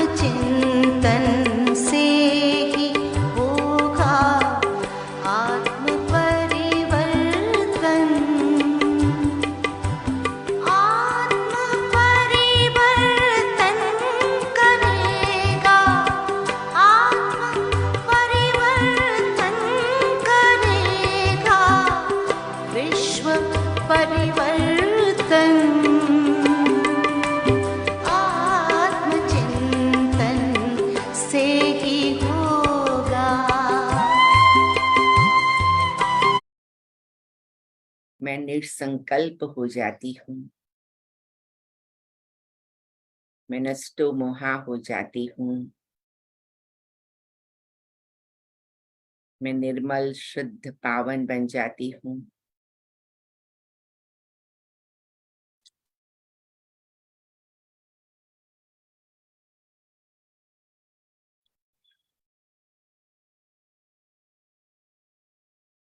आत्मचिंतन से ही होगा आत्म परिवर्तन। आत्म परिवर्तन करेगा, आत्म परिवर्तन करेगा विश्व परिवर्तन। आत्मचिंतन से ही होगा। मैं निसंकल्प हो जाती हूँ, मैं नष्टो मोहा हो जाती हूँ, मैं निर्मल शुद्ध पावन बन जाती हूँ।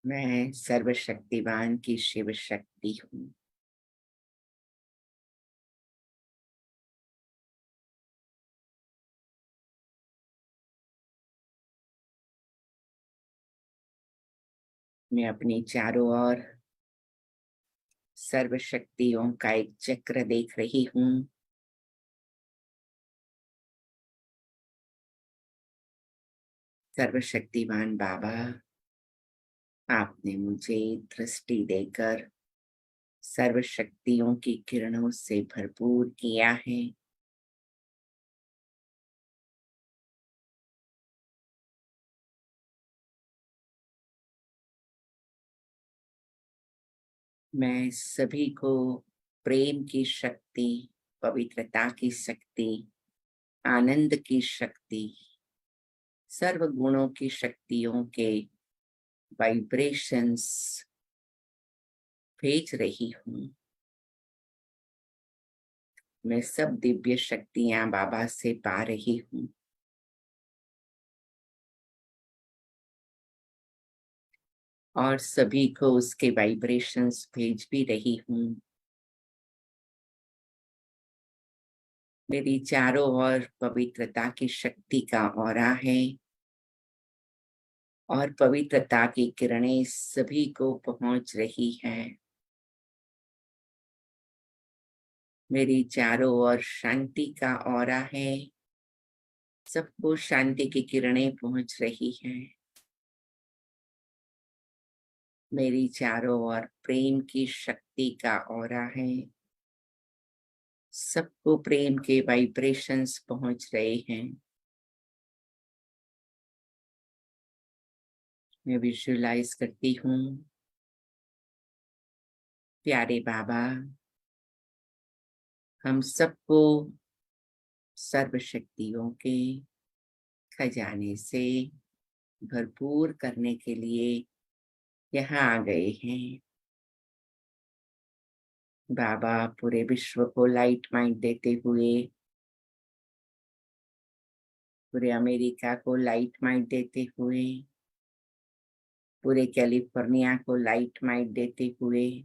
मैं सर्वशक्तिवान की शिव शक्ति हूँ। मैं अपनी चारों ओर सर्वशक्तियों का एक चक्र देख रही हूँ। सर्वशक्तिवान बाबा, आपने मुझे दृष्टि देकर सर्वशक्तियों की किरणों से भरपूर किया है। मैं सभी को प्रेम की शक्ति, पवित्रता की शक्ति, आनंद की शक्ति, सर्व गुणों की शक्तियों के वाइब्रेशंस भेज रही हूँ। मैं सब दिव्य शक्तियां बाबा से पा रही हूँ। और सभी को उसके वाइब्रेशंस भेज भी रही हूँ। मेरी चारों ओर पवित्रता की शक्ति का ऑरा है और पवित्रता की किरणें सभी को पहुंच रही हैं। मेरी चारों ओर शांति का ऑरा है, सबको शांति की किरणें पहुंच रही हैं। मेरी चारों ओर प्रेम की शक्ति का ऑरा है, सबको प्रेम के वाइब्रेशंस पहुंच रहे हैं। मैं विजुअलाइज करती हूँ, प्यारे बाबा हम सबको सर्वशक्तियों के खजाने से भरपूर करने के लिए यहाँ आ गए हैं। बाबा पूरे विश्व को लाइट माइंड देते हुए, पूरे अमेरिका को लाइट माइंड देते हुए, पूरे कैलिफोर्निया को लाइट माइंड देते हुए,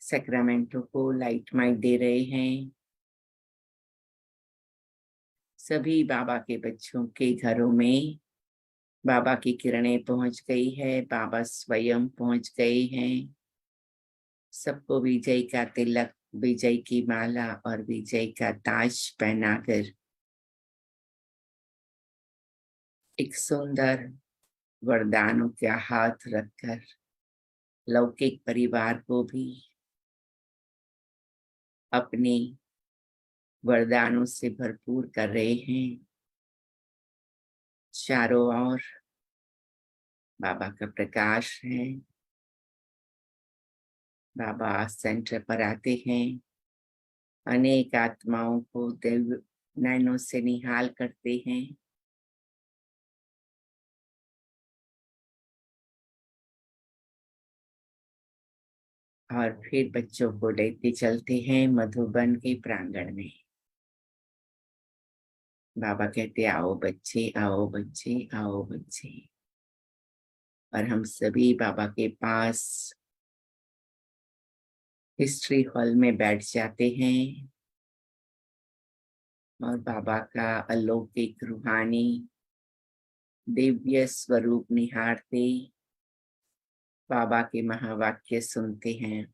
सैक्रामेंटो को लाइट माइंड दे रहे हैं। सभी बाबा के बच्चों के घरों में बाबा की किरणें पहुंच गई है, बाबा स्वयं पहुंच गए हैं। सबको विजय का तिलक, विजय की माला और विजय का ताज पहनाकर एक सुंदर वरदानों का हाथ रखकर लौकिक परिवार को भी अपने वरदानों से भरपूर कर रहे हैं। चारों ओर बाबा का प्रकाश है। बाबा सेंटर पर आते हैं, अनेक आत्माओं को दिव्य नैनों से निहाल करते हैं। और फिर बच्चों को लेते चलते हैं मधुबन के प्रांगण में। बाबा कहते आओ बच्चे, आओ बच्चे, आओ बच्चे। और हम सभी बाबा के पास हिस्ट्री हॉल में बैठ जाते हैं और बाबा का अलौकिक रूहानी दिव्य स्वरूप निहारते बाबा के महावाक्य सुनते हैं।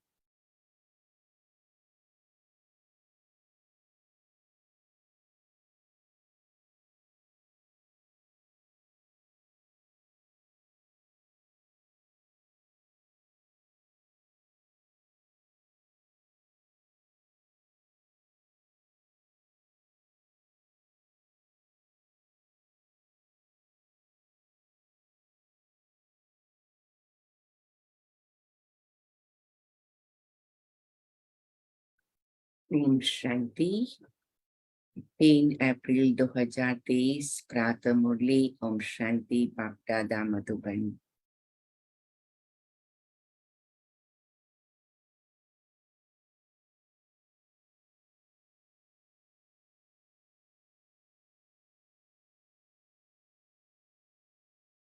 ओम शांति। 3 अप्रैल 2023 प्रातः मुरली। ओम शांति। बाप-दादा मधुबन।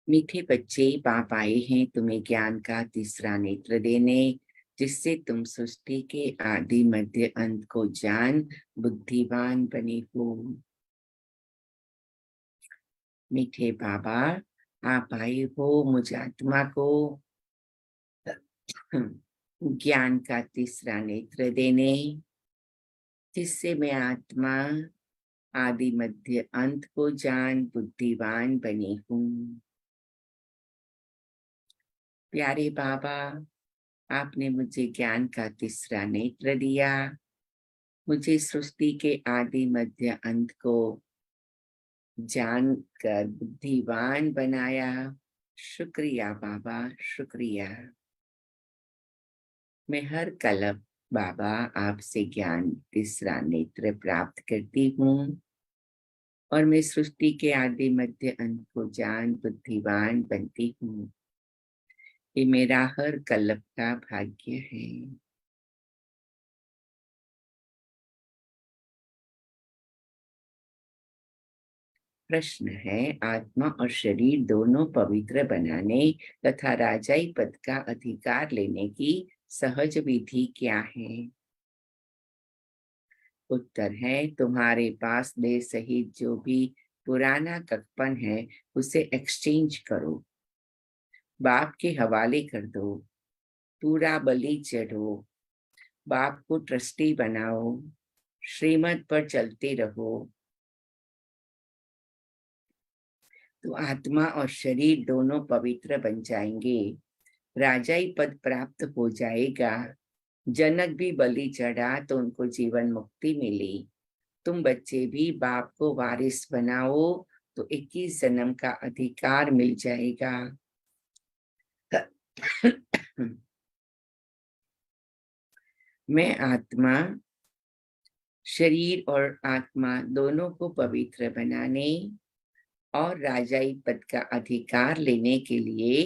मीठे बच्चे, बाप आए हैं तुम्हें ज्ञान का तीसरा नेत्र देने, जिससे तुम सृष्टि के आदि मध्य अंत को जान बुद्धिमान बने हो। मीठे बाबा, आप आए हो मुझ आत्मा को ज्ञान का तीसरा नेत्र देने, जिससे मैं आत्मा आदि मध्य अंत को जान बुद्धिवान बनी हूँ। प्यारे बाबा, आपने मुझे ज्ञान का तीसरा नेत्र दिया, मुझे सृष्टि के आदि मध्य अंत को जानकर बुद्धिवान बनाया। शुक्रिया बाबा, शुक्रिया। मैं हर कल्प बाबा आपसे ज्ञान तीसरा नेत्र प्राप्त करती हूँ और मैं सृष्टि के आदि मध्य अंत को जान बुद्धिवान बनती हूँ। ये मेरा हर कल्प का भाग्य है। प्रश्न है, आत्मा और शरीर दोनों पवित्र बनाने तथा राजाई पद का अधिकार लेने की सहज विधि क्या है? उत्तर है, तुम्हारे पास देह सहित जो भी पुराना ककपन है उसे एक्सचेंज करो, बाप के हवाले कर दो, पूरा बलि चढ़ो, बाप को ट्रस्टी बनाओ, श्रीमत पर चलते रहो, तो आत्मा और शरीर दोनों पवित्र बन जाएंगे, राजाई पद प्राप्त हो जाएगा। जनक भी बलि चढ़ा तो उनको जीवन मुक्ति मिली। तुम बच्चे भी बाप को वारिस बनाओ तो 21 जन्म का अधिकार मिल जाएगा। मैं आत्मा, शरीर और आत्मा दोनों को पवित्र बनाने और राजाई पद का अधिकार लेने के लिए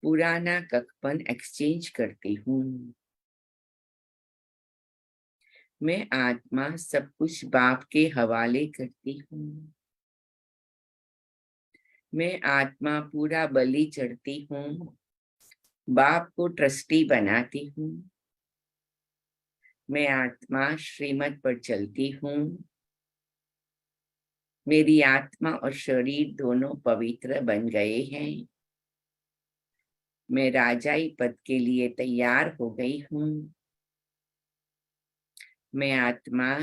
पुराना ककपन एक्सचेंज करती हूँ। मैं आत्मा सब कुछ बाप के हवाले करती हूँ। मैं आत्मा पूरा बलि चढ़ती हूँ, बाप को ट्रस्टी बनाती हूँ। मैं आत्मा श्रीमत पर चलती हूँ। मेरी आत्मा और शरीर दोनों पवित्र बन गए हैं। मैं राजाई पद के लिए तैयार हो गई हूँ। मैं आत्मा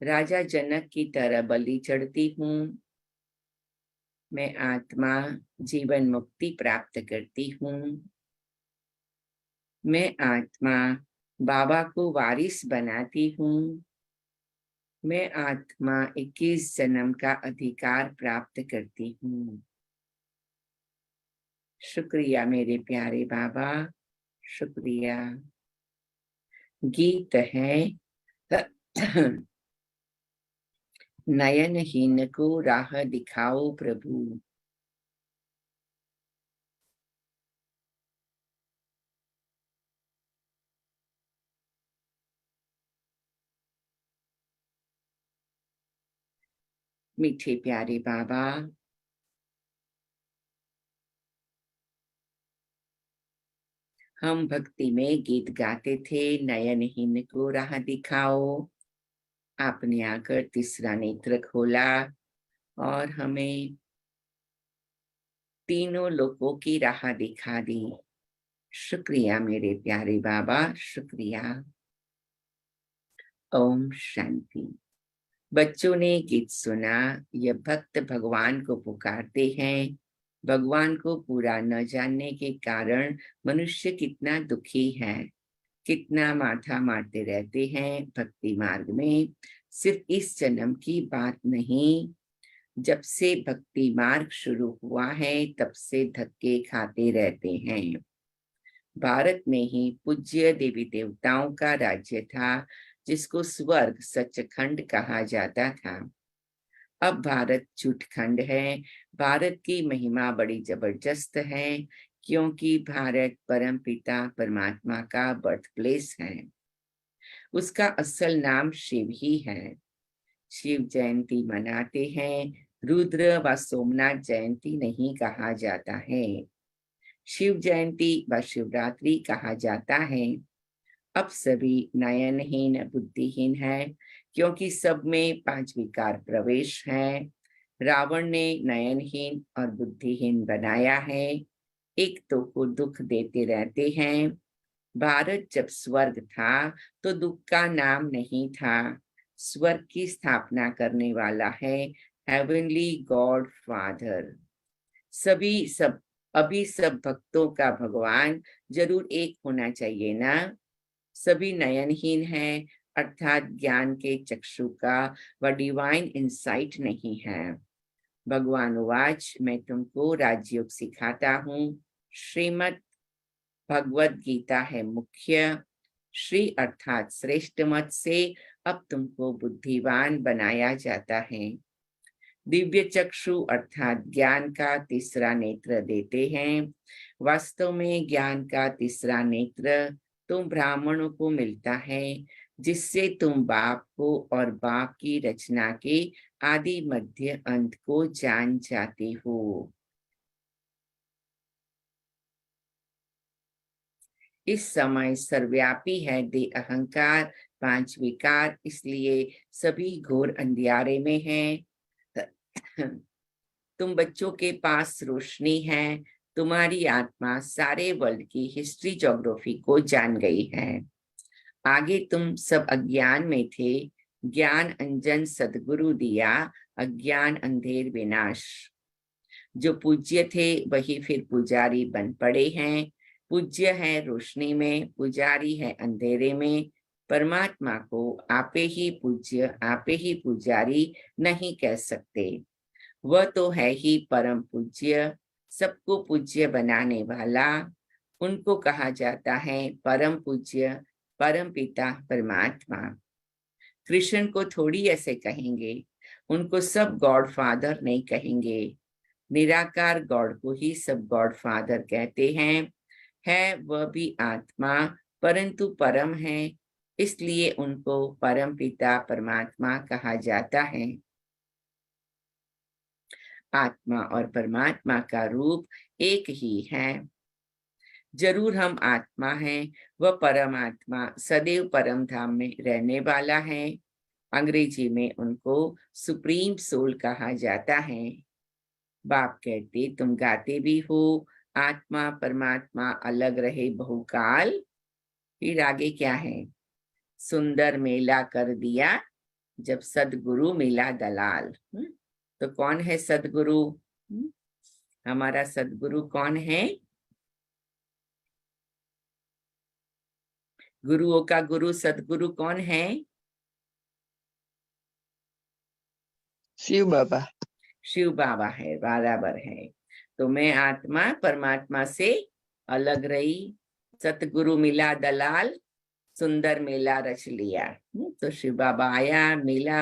राजा जनक की तरह बलि चढ़ती हूँ। मैं आत्मा जीवन मुक्ति प्राप्त करती हूँ। मैं आत्मा बाबा को वारिस बनाती हूँ। मैं आत्मा 21 जन्म का अधिकार प्राप्त करती हूँ। शुक्रिया मेरे प्यारे बाबा, शुक्रिया। गीत है, नयनहीन को राह दिखाओ प्रभु। मीठे प्यारे बाबा, हम भक्ति में गीत गाते थे, नयनहीन को राह दिखाओ। आपने आकर तीसरा नेत्र खोला और हमें तीनों लोकों की राह दिखा दी। शुक्रिया मेरे प्यारे बाबा, शुक्रिया। ओम शांति। बच्चों ने गीत सुना। यह भक्त भगवान को पुकारते हैं। भगवान को पूरा न जानने के कारण मनुष्य कितना दुखी है, कितना माथा मारते रहते हैं भक्ति मार्ग में। सिर्फ इस जन्म की बात नहीं, जब से भक्ति मार्ग शुरू हुआ है तब से धक्के खाते रहते हैं। भारत में ही पूज्य देवी देवताओं का राज्य था, जिसको स्वर्ग सचखंड कहा जाता था। अब भारत झूठखंड है। भारत की महिमा बड़ी जबरदस्त है, क्योंकि भारत परम पिता परमात्मा का बर्थ प्लेस है। उसका असल नाम शिव ही है। शिव जयंती मनाते हैं, रुद्र व सोमनाथ जयंती नहीं कहा जाता है। शिव जयंती व शिवरात्रि कहा जाता है। अब सभी नयनहीन बुद्धिहीन है, क्योंकि सब में 5 विकार प्रवेश है। रावण ने नयनहीन और बुद्धिहीन बनाया है। एक तो को दुख देते रहते हैं। भारत जब स्वर्ग था तो दुख का नाम नहीं था। स्वर्ग की स्थापना करने वाला है हेवनली गॉड फादर। अभी सब भक्तों का भगवान जरूर एक होना चाहिए ना। सभी नयनहीन हैं, अर्थात ज्ञान के चक्षु का व डिवाइन इंसाइट नहीं है। भगवान उवाच, मैं तुमको राजयोग सिखाता हूँ। श्रीमद् भगवत गीता है मुख्य। श्री अर्थात श्रेष्ठ मत से अब तुमको बुद्धिवान बनाया जाता है। दिव्य चक्षु अर्थात ज्ञान का तीसरा नेत्र देते हैं। वास्तव में ज्ञान का तीसरा नेत्र तुम ब्राह्मणों को मिलता है, जिससे तुम बाप को और बाप की रचना के आदि मध्य अंत को जान जाते हो। इस समय सर्वव्यापी है दे अहंकार 5 विकार, इसलिए सभी घोर अंधियारे में हैं। तुम बच्चों के पास रोशनी है। तुम्हारी आत्मा सारे वर्ल्ड की हिस्ट्री ज्योग्राफी को जान गई है। आगे तुम सब अज्ञान में थे। ज्ञान अंजन सद्गुरु दिया, अज्ञान अंधेर विनाश। जो पूज्य थे वही फिर पुजारी बन पड़े हैं। पूज्य है रोशनी में, पुजारी है अंधेरे में। परमात्मा को आपे ही पूज्य, आपे ही पुजारी नहीं कह सकते। वह तो है ही परम पूज्य, सबको पूज्य बनाने वाला। उनको कहा जाता है परम पूज्य, परम पिता परमात्मा। कृष्ण को थोड़ी ऐसे कहेंगे, उनको सब गॉड फादर नहीं कहेंगे। निराकार गॉड को ही सब गॉड फादर कहते हैं। है वह भी आत्मा, परंतु परम है, इसलिए उनको परम पिता परमात्मा कहा जाता है। आत्मा और परमात्मा का रूप एक ही है। जरूर हम आत्मा हैं, वह परमात्मा सदैव परम धाम में रहने वाला है। अंग्रेजी में उनको सुप्रीम सोल कहा जाता है। बाप कहते तुम गाते भी हो, आत्मा परमात्मा अलग रहे बहुकाल। फिर आगे क्या है? सुंदर मेला कर दिया जब सदगुरु मिला दलाल। तो कौन है सदगुरु? हमारा सदगुरु कौन है? गुरुओं का गुरु सदगुरु कौन है? शिव बाबा। शिव बाबा है, बराबर है। तो मैं आत्मा परमात्मा से अलग रही, सतगुरु मिला दलाल, सुंदर मेला रच लिया। तो शिव बाबा आया, मिला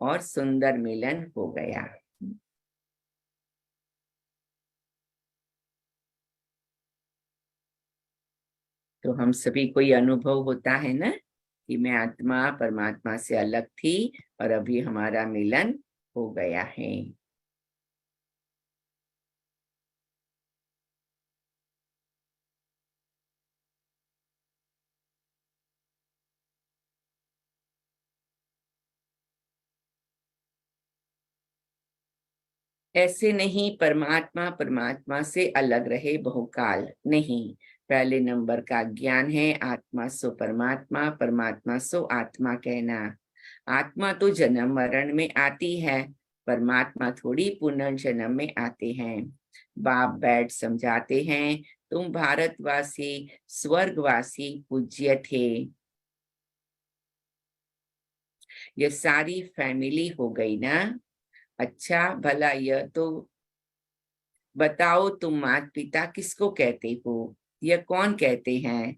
और सुंदर मिलन हो गया। तो हम सभी को ये अनुभव होता है ना कि मैं आत्मा परमात्मा से अलग थी और अभी हमारा मिलन हो गया है। ऐसे नहीं परमात्मा परमात्मा से अलग रहे बहुकाल, नहीं। पहले नंबर का ज्ञान है आत्मा सो परमात्मा, परमात्मा सो आत्मा कहना। आत्मा तो जन्म मरण में आती है, परमात्मा थोड़ी पुनर्जन्म में आते हैं। बाप बैठ समझाते हैं, तुम भारतवासी स्वर्गवासी पूज्य थे। ये सारी फैमिली हो गई ना। अच्छा भला यह तो बताओ, तुम माता पिता किसको कहते हो? यह कौन कहते हैं?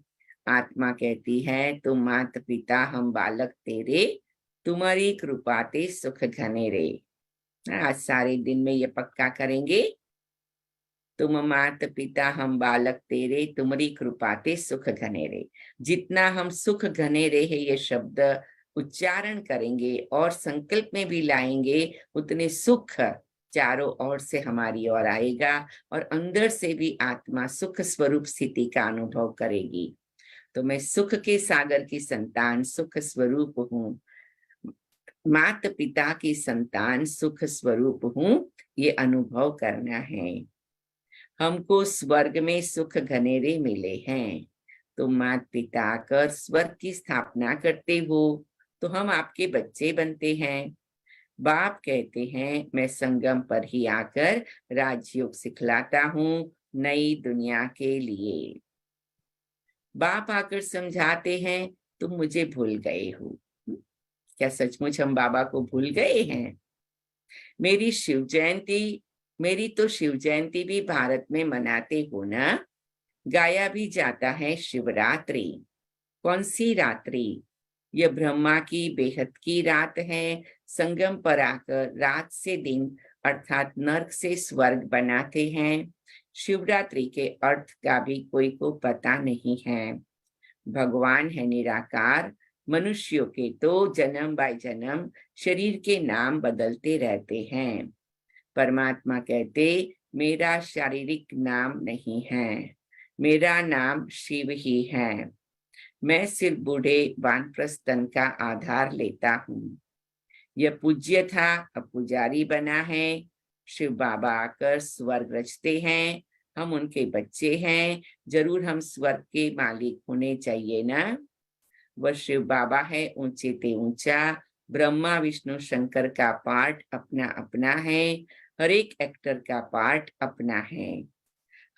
आत्मा कहती है, तुम माता पिता हम बालक तेरे, तुम्हारी कृपा ते सुख घने रे। आज सारे दिन में ये पक्का करेंगे, तुम माता पिता हम बालक तेरे, तुम्हारी कृपा ते सुख घने रे। जितना हम सुख घने रे है ये शब्द उच्चारण करेंगे और संकल्प में भी लाएंगे, उतने सुख चारों ओर से हमारी ओर आएगा और अंदर से भी आत्मा सुख स्वरूप स्थिति का अनुभव करेगी। तो मैं सुख के सागर की संतान, सुख स्वरूप हूँ, माता पिता की संतान, सुख स्वरूप हूँ, ये अनुभव करना है। हमको स्वर्ग में सुख घनेरे मिले हैं, तो माता पिता कर स्वर्ग की स्थापना करते हो तो हम आपके बच्चे बनते हैं। बाप कहते हैं, मैं संगम पर ही आकर राजयोग सिखलाता हूँ नई दुनिया के लिए। बाप आकर समझाते हैं, तुम मुझे भूल गए हो। क्या सचमुच हम बाबा को भूल गए हैं? मेरी शिव जयंती, मेरी तो शिव जयंती भी भारत में मनाते हो ना, गाया भी जाता है शिवरात्रि। कौन सी रात्रि? यह ब्रह्मा की बेहद की रात है। संगम पर आकर रात से दिन अर्थात नर्क से स्वर्ग बनाते हैं। शिवरात्रि के अर्थ का भी कोई को पता नहीं है। भगवान है निराकार, मनुष्यों के तो जन्म बाय जन्म शरीर के नाम बदलते रहते हैं। परमात्मा कहते, मेरा शारीरिक नाम नहीं है, मेरा नाम शिव ही है। मैं सिर्फ बूढ़े वानप्रस्थन का आधार लेता हूँ। यह पूज्य था, अब पुजारी बना है। शिव बाबा आकर स्वर्ग रचते हैं, हम उनके बच्चे हैं, जरूर हम स्वर्ग के मालिक होने चाहिए ना। वह शिव बाबा है ऊंचे ते ऊंचा, ब्रह्मा विष्णु शंकर का पार्ट अपना अपना है, हर एक एक्टर का पार्ट अपना है।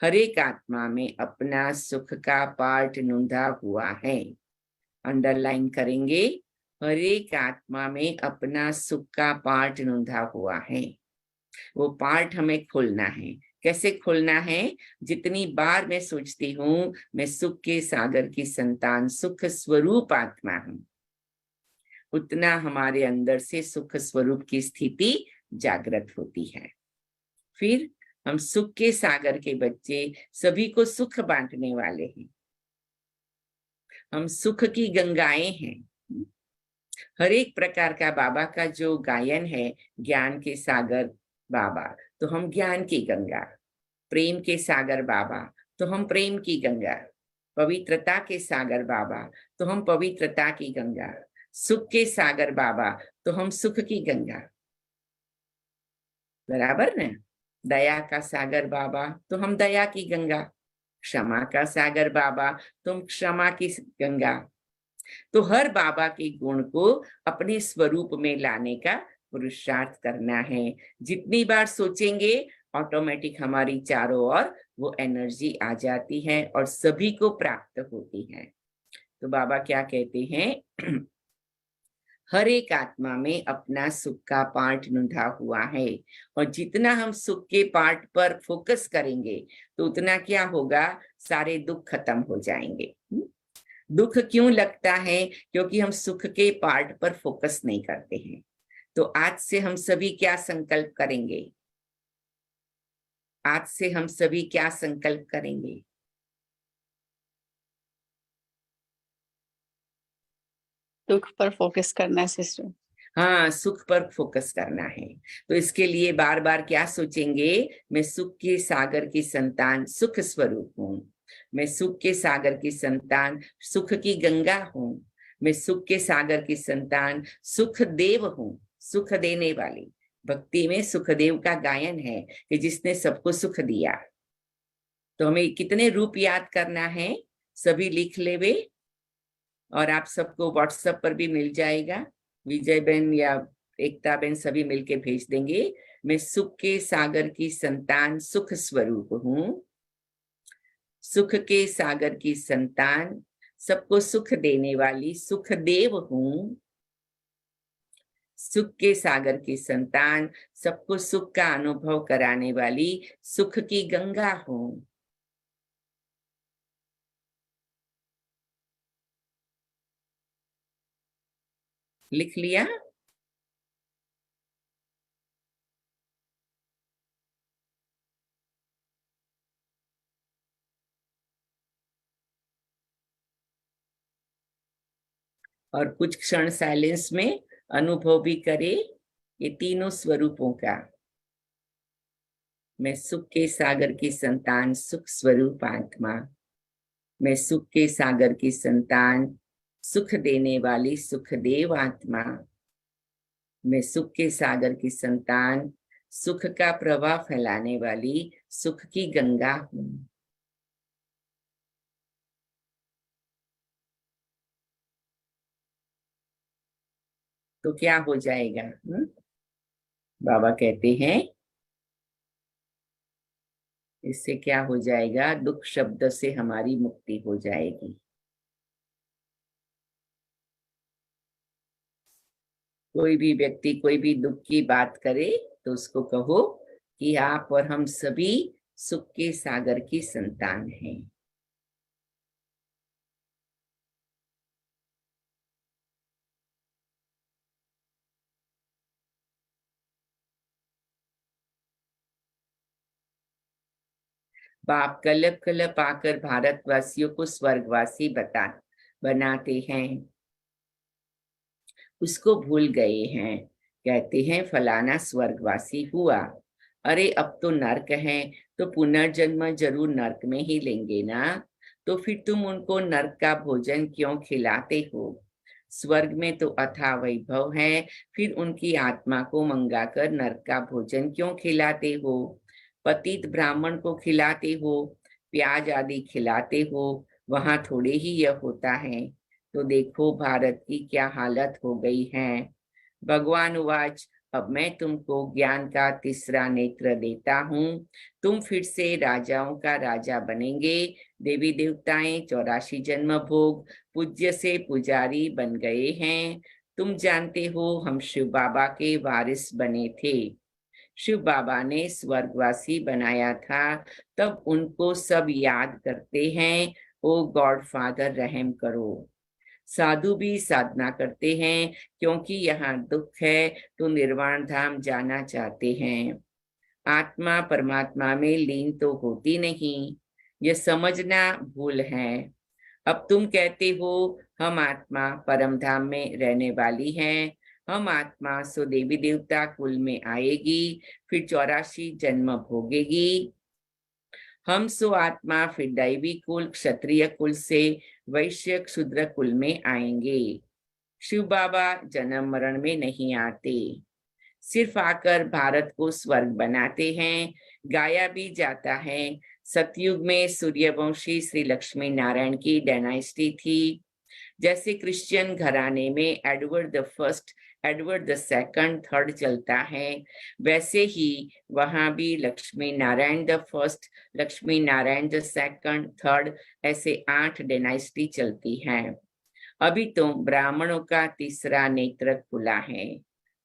हर एक आत्मा में अपना सुख का पार्ट नूंधा हुआ है। अंडरलाइन करेंगे, हर एक आत्मा में अपना सुख का पार्ट नूंधा हुआ है। वो पार्ट हमें खोलना है। कैसे खोलना है? जितनी बार मैं सोचती हूँ मैं सुख के सागर की संतान, सुख स्वरूप आत्मा हूँ, उतना हमारे अंदर से सुख स्वरूप की स्थिति जागृत होती है। फिर हम सुख के सागर के बच्चे, सभी को सुख बांटने वाले हैं। हम सुख की गंगाएं हैं। हर एक प्रकार का बाबा का जो गायन है, ज्ञान के सागर बाबा तो हम ज्ञान की गंगा, प्रेम के सागर बाबा तो हम प्रेम की गंगा, पवित्रता के सागर बाबा तो हम पवित्रता की गंगा, सुख के सागर बाबा तो हम सुख की गंगा। बराबर ना? दया का सागर बाबा तो हम दया की गंगा, क्षमा का सागर बाबा तुम क्षमा की गंगा। तो हर बाबा के गुण को अपने स्वरूप में लाने का पुरुषार्थ करना है। जितनी बार सोचेंगे ऑटोमेटिक हमारी चारों ओर वो एनर्जी आ जाती है और सभी को प्राप्त होती है। तो बाबा क्या कहते हैं? हर एक आत्मा में अपना सुख का पार्ट नूंधा हुआ है और जितना हम सुख के पार्ट पर फोकस करेंगे तो उतना क्या होगा, सारे दुख खत्म हो जाएंगे। दुख क्यों लगता है? क्योंकि हम सुख के पार्ट पर फोकस नहीं करते हैं। तो आज से हम सभी क्या संकल्प करेंगे? आज से हम सभी क्या संकल्प करेंगे? दुख पर फोकस करना है सिस्टर। हाँ, सुख पर फोकस करना है। तो इसके लिए बार बार क्या सोचेंगे? मैं सुख के सागर की संतान, सुख स्वरूप हूँ। मैं सुख के सागर की संतान, सुख की गंगा हूँ। मैं सुख के सागर की संतान, सुख देव हूँ, सुख देने वाली। भक्ति में सुखदेव का गायन है कि जिसने सबको सुख दिया। तो हमें कितने रूप याद करना है, सभी लिख लेवे, और आप सबको व्हाट्सएप पर भी मिल जाएगा। विजय बहन या एकता बहन सभी मिलके भेज देंगे। मैं सुख के सागर की संतान सुख स्वरूप हूँ, सुख के सागर की संतान, सबको सुख देने वाली सुखदेव हूँ। सुख के सागर की संतान, सबको सुख का अनुभव कराने वाली सुख की गंगा हूँ। लिख लिया? और कुछ क्षण साइलेंस में अनुभव भी करे ये तीनों स्वरूपों का। मैं सुख के सागर की संतान सुख स्वरूप आत्मा, मैं सुख के सागर की संतान सुख देने वाली सुखदेव आत्मा, मैं सुख के सागर की संतान सुख का प्रवाह फैलाने वाली सुख की गंगा हूँ। तो क्या हो जाएगा? बाबा कहते हैं इससे क्या हो जाएगा? दुख शब्द से हमारी मुक्ति हो जाएगी। कोई भी व्यक्ति कोई भी दुख की बात करे तो उसको कहो कि आप और हम सभी सुख के सागर की संतान हैं। बाप कलप कलप आकर भारतवासियों को स्वर्गवासी बनाते हैं, उसको भूल गए हैं। कहते हैं फलाना स्वर्गवासी हुआ, अरे अब तो नर्क है, तो पुनर्जन्म जरूर नर्क में ही लेंगे ना, तो फिर तुम उनको नर्क का भोजन क्यों खिलाते हो? स्वर्ग में तो अथाह वैभव है, फिर उनकी आत्मा को मंगाकर नर्क का भोजन क्यों खिलाते हो? पतित ब्राह्मण को खिलाते हो, प्याज आदि खिलाते हो, वहां थोड़े ही यह होता है। तो देखो भारत की क्या हालत हो गई है। भगवान उवाच, अब मैं तुमको ज्ञान का तीसरा नेत्र देता हूँ, तुम फिर से राजाओं का राजा बनेंगे। देवी देवताएं 84 जन्म भोग पूज्य से पुजारी बन गए हैं। तुम जानते हो हम शिव बाबा के वारिस बने थे। शिव बाबा ने स्वर्गवासी बनाया था, तब उनको सब याद करते हैं, ओ गॉड फादर रहम करो। साधु भी साधना करते हैं, क्योंकि यहाँ दुख है तो निर्वाण धाम जाना चाहते हैं। आत्मा परमात्मा में लीन तो होती नहीं, यह समझना भूल है। अब तुम कहते हो हम आत्मा परम धाम में रहने वाली हैं, हम आत्मा सो देवी देवता कुल में आएगी, फिर 84 जन्म भोगेगी। हम सो आत्मा फिर दैवी कुल क्षत्रिय कुल से वैश्य शूद्र कुल में आएंगे। शिव बाबा जन्म मरण में नहीं आते, सिर्फ आकर भारत को स्वर्ग बनाते हैं। गाया भी जाता है, सतयुग में सूर्यवंशी श्री लक्ष्मी नारायण की डायनास्टी थी। जैसे क्रिश्चियन घराने में Edward the first, Edward the second, third चलता है, वैसे ही वहां भी Lakshmi Narayan the first, Lakshmi Narayan the second, third, ऐसे 8 डायनास्टी चलती हैं। अभी तो ब्राह्मणों का तीसरा नेत्र खुला है।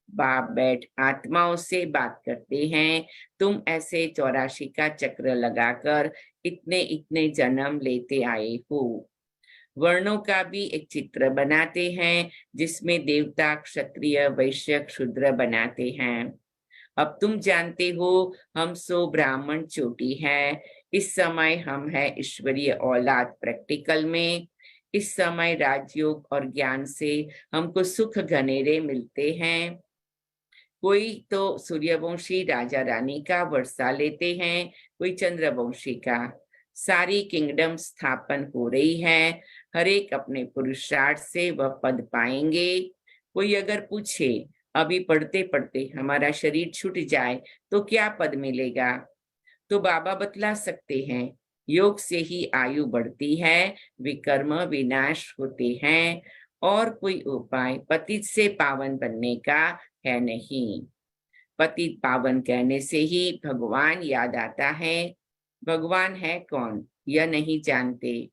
बाप बैठ आत्माओं से बात करते हैं, तुम ऐसे 84 का चक्र लगाकर इतने इतने जन्म लेते आए हो। वर्णों का भी एक चित्र बनाते हैं, जिसमें देवता क्षत्रिय वैश्य शूद्र बनाते हैं। अब तुम जानते हो हम सो ब्राह्मण चोटी है, इस समय हम है ईश्वरीय औलाद प्रैक्टिकल में। इस समय राजयोग और ज्ञान से हमको सुख घनेरे मिलते हैं। कोई तो सूर्यवंशी राजा रानी का वर्षा लेते हैं, कोई चंद्रवंशी का। सारी किंगडम स्थापन हो रही है, हर एक अपने पुरुषार्थ से वह पद पाएंगे। कोई अगर पूछे अभी पढ़ते पढ़ते हमारा शरीर छूट जाए तो क्या पद मिलेगा? तो बाबा बतला सकते हैं, योग से ही आयु बढ़ती है, विकर्म विनाश होते हैं, और कोई उपाय पतित से पावन बनने का है नहीं। पतित पावन कहने से ही भगवान याद आता है। भगवान है कौन यह नहीं जानते।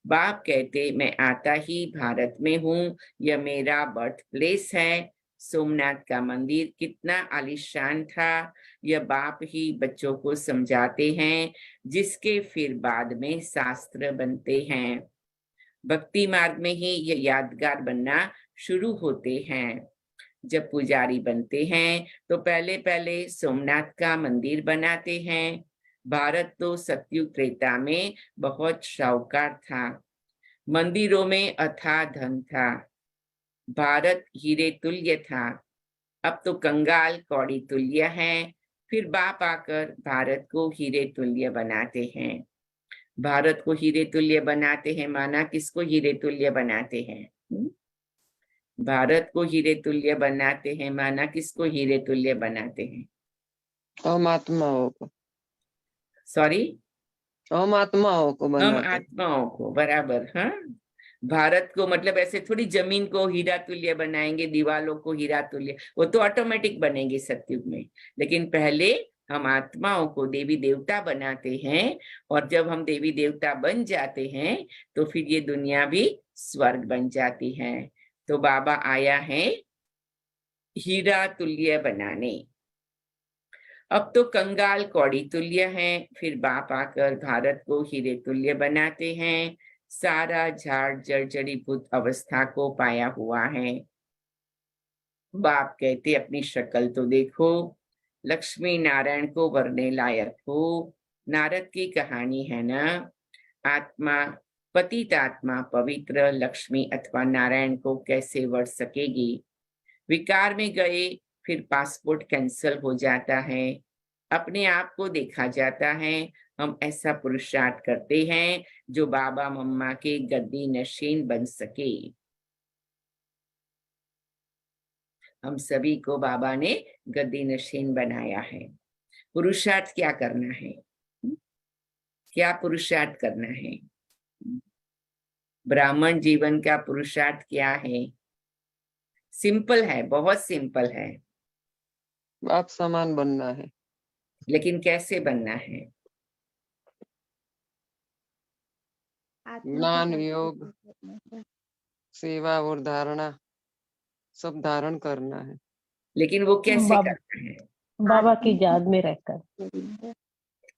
बाप कहते मैं आता ही भारत में हूँ, यह मेरा बर्थ प्लेस है। सोमनाथ का मंदिर कितना आलीशान था, यह बाप ही बच्चों को समझाते हैं, जिसके फिर बाद में शास्त्र बनते हैं। भक्ति मार्ग में ही ये यादगार बनना शुरू होते हैं। जब पुजारी बनते हैं तो पहले पहले सोमनाथ का मंदिर बनाते हैं। भारत तो सतयुग त्रेता में बहुत शाहूकार था, मंदिरों में अथाह धन था, भारत हीरे तुल्य था। अब तो कंगाल कौड़ी तुल्य है। फिर बाप आकर भारत को हीरे तुल्य बनाते हैं। भारत को हीरे तुल्य बनाते हैं माना किसको हीरे तुल्य बनाते हैं? भारत को हीरे तुल्य बनाते हैं माना किसको हीरे तुल्य बनाते हैं? हम आत्माओं को, सॉरी, हम आत्माओं को हम बनाते। आत्माओं को, बराबर। हाँ, भारत को मतलब ऐसे थोड़ी जमीन को हीरा तुल्य बनाएंगे, दीवालों को हीरा तुल्य, वो तो ऑटोमेटिक बनेंगे सतयुग में। लेकिन पहले हम आत्माओं को देवी देवता बनाते हैं, और जब हम देवी देवता बन जाते हैं तो फिर ये दुनिया भी स्वर्ग बन जाती है। तो बाबा आया है हीरा तुल्य बनाने। अब तो कंगाल कौड़ी तुल्य है, फिर बाप आकर भारत को हीरे तुल्य बनाते हैं। सारा झाड़ जर्जरीभूत अवस्था को पाया हुआ है। बाप कहते अपनी शक्ल तो देखो, लक्ष्मी नारायण को वरने लायक हो। नारद की कहानी है ना, आत्मा पतित आत्मा पवित्र लक्ष्मी अथवा नारायण को कैसे वर सकेगी? विकार में गए फिर पासपोर्ट कैंसल हो जाता है, अपने आप को देखा जाता है। हम ऐसा पुरुषार्थ करते हैं जो बाबा मम्मा के गद्दी नशीन बन सके। हम सभी को बाबा ने गद्दी नशीन बनाया है। पुरुषार्थ क्या करना है? क्या पुरुषार्थ करना है? ब्राह्मण जीवन का पुरुषार्थ क्या है? सिंपल है, बहुत सिंपल है। बाप समान बनना है। लेकिन कैसे बनना है? ज्ञान, योग, सेवा और धारणा सब धारण करना है। लेकिन वो कैसे बाबा करना है? बाबा की याद में रहकर।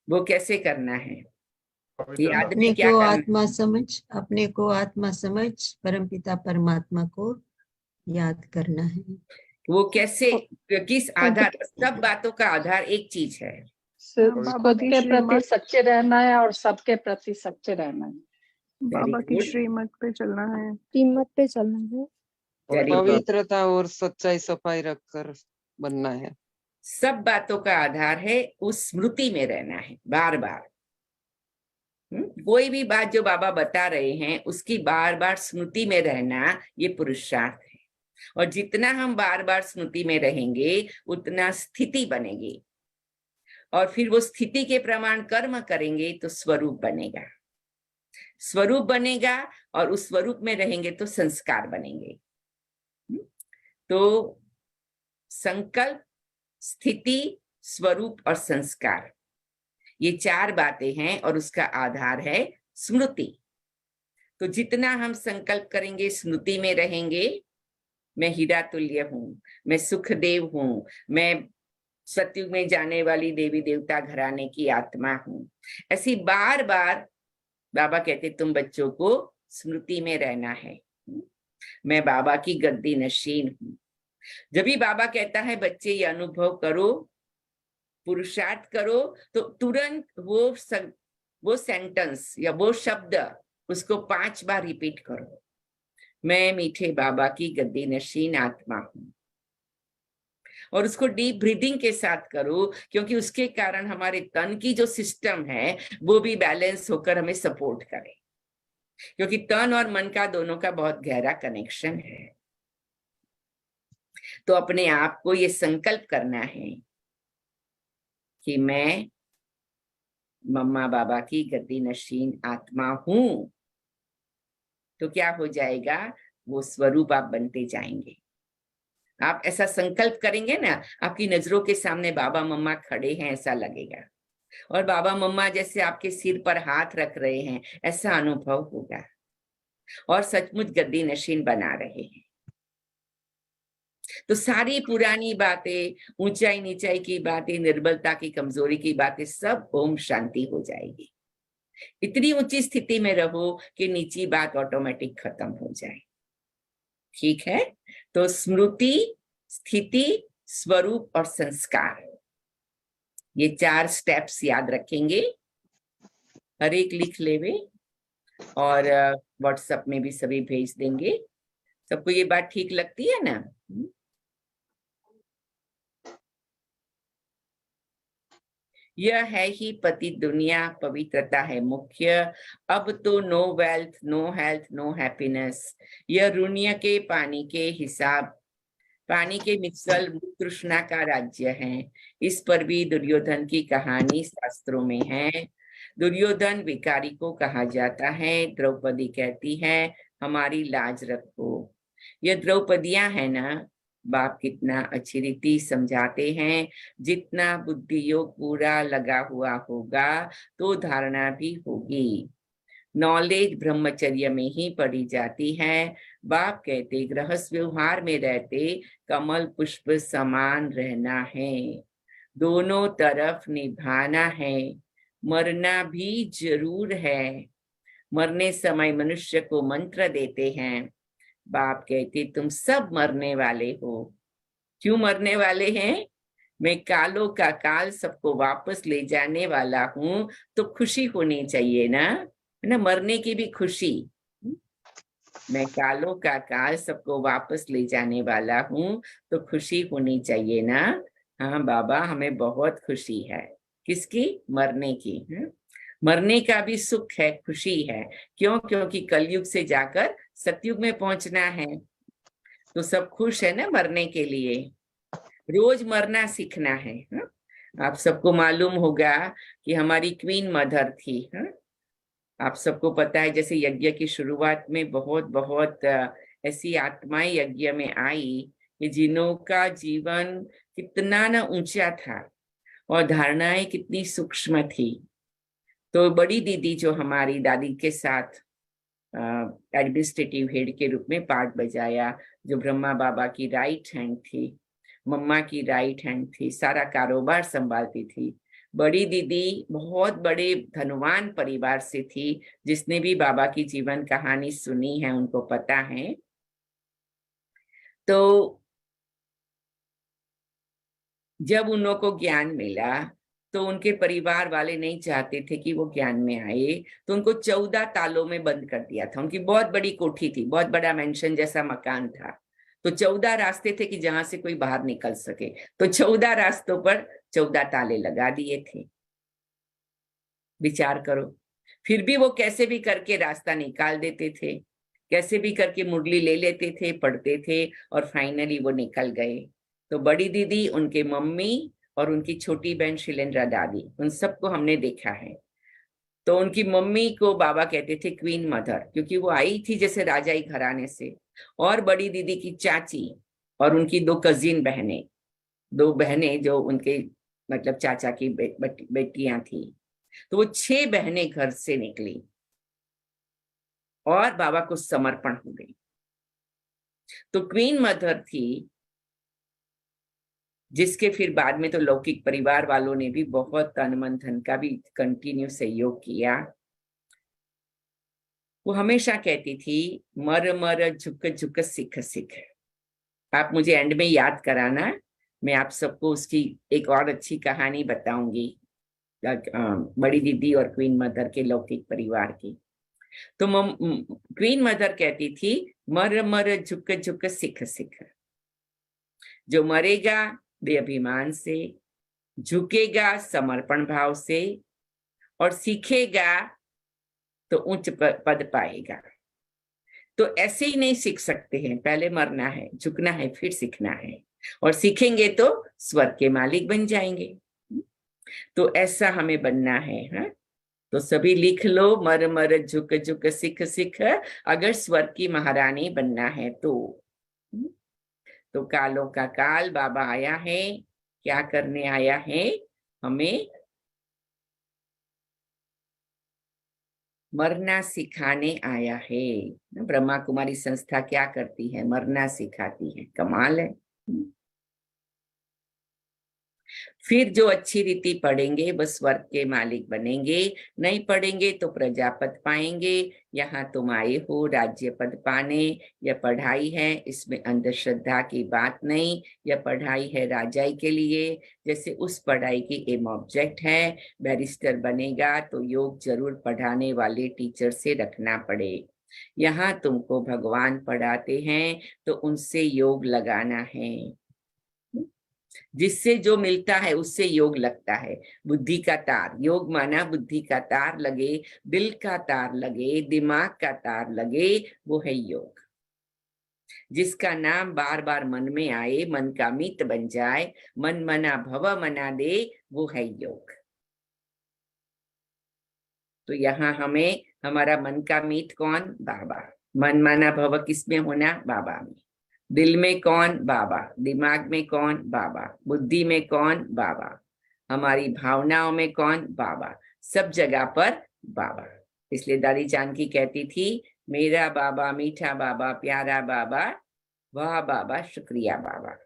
वो कैसे करना है? याद अपने में क्या को करना आत्मा है? समझ, अपने को आत्मा समझ परमपिता परमात्मा को याद करना है। वो कैसे, किस आधार? सब बातों का आधार एक चीज है, खुद के प्रति सच्चे रहना है और सबके प्रति सच्चे रहना है। बाबा की good. श्रीमत पे चलना है। कीमत पे चलना है। Very good. पवित्रता और सच्चाई सफाई रखकर बनना है। सब बातों का आधार है उस स्मृति में रहना है बार बार। कोई भी बात जो बाबा बता रहे हैं उसकी बार बार स्मृति में रहना, ये पुरुषार्थ है। और जितना हम बार बार स्मृति में रहेंगे उतना स्थिति बनेगी, और फिर वो स्थिति के प्रमाण कर्म करेंगे तो स्वरूप बनेगा। स्वरूप बनेगा और उस स्वरूप में रहेंगे तो संस्कार बनेंगे। तो संकल्प, स्थिति, स्वरूप और संस्कार, ये चार बातें हैं और उसका आधार है स्मृति। तो जितना हम संकल्प करेंगे, स्मृति में रहेंगे, मैं हीरा तुल्य हूँ, मैं सुखदेव हूँ, मैं सतयुग में जाने वाली देवी देवता घराने की आत्मा हूँ, ऐसी बार बार बाबा कहते तुम बच्चों को स्मृति में रहना है। मैं बाबा की गद्दी नशीन हूँ। जब भी बाबा कहता है बच्चे ये अनुभव करो, पुरुषार्थ करो, तो तुरंत वो सेंटेंस या वो शब्द उसको 5 बार रिपीट करो, मैं मीठे बाबा की गद्दी नशीन आत्मा हूँ। और उसको डीप ब्रीदिंग के साथ करो, क्योंकि उसके कारण हमारे तन की जो सिस्टम है वो भी बैलेंस होकर हमें सपोर्ट करे, क्योंकि तन और मन का दोनों का बहुत गहरा कनेक्शन है। तो अपने आप को ये संकल्प करना है कि मैं मम्मा बाबा की गद्दी नशीन आत्मा हूं। तो क्या हो जाएगा, वो स्वरूप आप बनते जाएंगे। आप ऐसा संकल्प करेंगे ना, आपकी नजरों के सामने बाबा मम्मा खड़े हैं ऐसा लगेगा, और बाबा मम्मा जैसे आपके सिर पर हाथ रख रहे हैं ऐसा अनुभव होगा, और सचमुच गद्दी नशीन बना रहे हैं। तो सारी पुरानी बातें, ऊंचाई नीचाई की बातें, निर्बलता की, कमजोरी की बातें सब ओम शांति हो जाएगी। इतनी ऊंची स्थिति में रहो कि नीची बात ऑटोमेटिक खत्म हो जाए। ठीक है, तो स्मृति, स्थिति, स्वरूप और संस्कार, ये 4 स्टेप्स याद रखेंगे। हर एक लिख लेवे और व्हाट्सएप में भी सभी भेज देंगे। सबको ये बात ठीक लगती है ना? यह है ही पति दुनिया, पवित्रता है मुख्य। अब तो no wealth, no health, no happiness. यह ऋण्य के पानी के हिसाब, पानी के मिसल तृष्णा का राज्य है। इस पर भी दुर्योधन की कहानी शास्त्रों में है। दुर्योधन विकारी को कहा जाता है। द्रौपदी कहती है हमारी लाज रखो। ये द्रौपदियां है ना, बाप कितना अच्छी रीति समझाते हैं। जितना बुद्धि योग पूरा लगा हुआ होगा तो धारणा भी होगी। नॉलेज ब्रह्मचर्य में ही पढ़ी जाती है। बाप कहते गृहस्थ व्यवहार में रहते कमल पुष्प समान रहना है, दोनों तरफ निभाना है, मरना भी जरूर है। मरने समय मनुष्य को मंत्र देते हैं। बाप कहते तुम सब मरने वाले हो। क्यों मरने वाले हैं? मैं कालों का काल सबको वापस ले जाने वाला हूं, तो खुशी होनी चाहिए ना, है ना? मरने की भी खुशी। मैं कालों का काल सबको वापस ले जाने वाला हूं, तो खुशी होनी चाहिए ना। हाँ बाबा, हमें बहुत खुशी है। किसकी? मरने की। मरने का भी सुख है, खुशी है। क्यों? क्योंकि कलयुग से जाकर सतयुग में पहुंचना है, तो सब खुश है ना मरने के लिए। रोज मरना सीखना है। आप सबको मालूम होगा कि हमारी क्वीन मदर थी। आप सबको पता है जैसे यज्ञ की शुरुआत में बहुत बहुत ऐसी आत्माएं यज्ञ में आई कि जिन्हों का जीवन कितना ना ऊंचा था और धारणाएं कितनी सूक्ष्म थी। तो बड़ी दीदी जो हमारी दादी के साथ एडमिनिस्ट्रेटिव हेड के रूप में पार्ट बजाया, जो ब्रह्मा बाबा की राइट हैंड थी, मम्मा की राइट हैंड थी, सारा कारोबार संभालती थी। बड़ी दीदी बहुत बड़े धनवान परिवार से थी। जिसने भी बाबा की जीवन कहानी सुनी है उनको पता है। तो जब उन लोगों को ज्ञान मिला तो उनके परिवार वाले नहीं चाहते थे कि वो ज्ञान में आए, तो उनको 14 तालों में बंद कर दिया था। उनकी बहुत बड़ी कोठी थी, बहुत बड़ा मेंशन जैसा मकान था, तो 14 रास्ते थे कि जहां से कोई बाहर निकल सके। तो 14 रास्तों पर 14 ताले लगा दिए थे। विचार करो, फिर भी वो कैसे भी करके रास्ता निकाल देते थे, कैसे भी करके मुरली ले लेते थे, पढ़ते थे और फाइनली वो निकल गए। तो बड़ी दीदी, उनके मम्मी और उनकी छोटी बहन शिलेंद्रा दादी, उन सबको हमने देखा है। तो उनकी मम्मी को बाबा कहते थे क्वीन मदर, क्योंकि वो आई थी जैसे राजाई घराने से। और बड़ी दीदी की चाची और उनकी 2 कजिन बहनें, 2 बहनें जो उनके मतलब चाचा की बेटियां थी। तो वो 6 बहनें घर से निकली और बाबा को समर्पण हो गई। तो क्वीन मदर थी, जिसके फिर बाद में तो लौकिक परिवार वालों ने भी बहुत तन मन धन का भी कंटिन्यू सहयोग किया। वो हमेशा कहती थी मर मर झुक झुक सिख सिख। आप मुझे एंड में याद कराना, मैं आप सबको उसकी एक और अच्छी कहानी बताऊंगी, बड़ी दीदी और क्वीन मदर के लौकिक परिवार की। तो क्वीन मदर कहती थी मर मर झुक झुक सिख सिख। जो मरेगा बेअभिमान से, झुकेगा समर्पण भाव से और सीखेगा तो उच्च पद पाएगा। तो ऐसे ही नहीं सीख सकते हैं, पहले मरना है, झुकना है, फिर सीखना है। और सीखेंगे तो स्वर्ग के मालिक बन जाएंगे। तो ऐसा हमें बनना है। हाँ? तो सभी लिख लो, मर मर झुक झुक सिख सिख, अगर स्वर्ग की महारानी बनना है तो कालों का काल बाबा आया है, क्या करने आया है? हमें मरना सिखाने आया है। ब्रह्मा कुमारी संस्था क्या करती है? मरना सिखाती है। कमाल है। फिर जो अच्छी रीति पढ़ेंगे वो स्वर्ग के मालिक बनेंगे, नहीं पढ़ेंगे तो प्रजापत पाएंगे। यहाँ तुम आए हो राज्य पद पाने। यह पढ़ाई है, इसमें अंधश्रद्धा की बात नहीं। यह पढ़ाई है राजाई के लिए, जैसे उस पढ़ाई की एम ऑब्जेक्ट है। बैरिस्टर बनेगा तो योग जरूर पढ़ाने वाले टीचर से रखना पड़े। यहाँ तुमको भगवान पढ़ाते हैं तो उनसे योग लगाना है। जिससे जो मिलता है उससे योग लगता है। बुद्धि का तार, योग माना बुद्धि का तार लगे, दिल का तार लगे, दिमाग का तार लगे, वो है योग। जिसका नाम बार बार मन में आए, मन का मित्र बन जाए, मन मना भव मना दे, वो है योग। तो यहाँ हमें हमारा मन का मीत कौन? बाबा। मन माना भव किसमें होना? बाबा में। दिल में कौन? बाबा। दिमाग में कौन? बाबा। बुद्धि में कौन? बाबा। हमारी भावनाओं में कौन? बाबा। सब जगह पर बाबा। इसलिए दादी जानकी कहती थी, मेरा बाबा मीठा बाबा, प्यारा बाबा, वाह बाबा, शुक्रिया बाबा।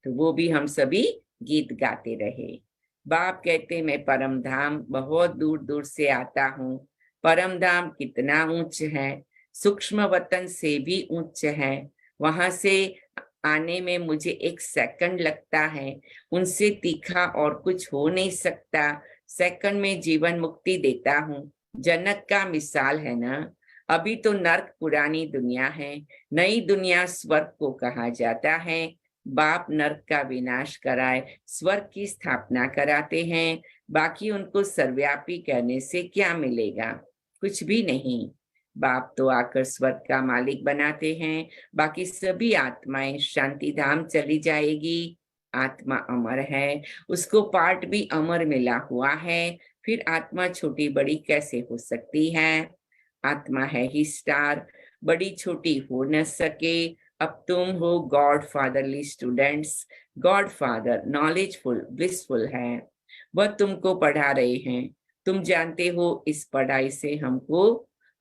तो वो भी हम सभी गीत गाते रहे। बाप कहते मैं परम धाम बहुत दूर दूर से आता हूँ। परम धाम कितना ऊंच है, सूक्ष्म वतन से भी ऊंच है। वहां से आने में मुझे 1 सेकंड लगता है, उनसे तीखा और कुछ हो नहीं सकता। सेकंड में जीवन मुक्ति देता हूँ। जनक का मिसाल है ना। अभी तो नर्क पुरानी दुनिया है, नई दुनिया स्वर्ग को कहा जाता है। बाप नर्क का विनाश कराए, स्वर्ग की स्थापना कराते हैं। बाकी उनको सर्वव्यापी कहने से क्या मिलेगा? कुछ भी नहीं। बाप तो आकर स्वर्ग का मालिक बनाते हैं। बाकी सभी आत्माएं शांति धाम चली जाएगी। आत्मा अमर है, उसको पार्ट भी अमर मिला हुआ है। फिर आत्मा छोटी बड़ी कैसे हो सकती है? आत्मा है ही स्टार, बड़ी छोटी हो न सके। अब तुम हो God fatherly students. God father knowledgeful blissful है, वह तुमको पढ़ा रहे हैं। तुम जानते हो इस पढ़ाई से हम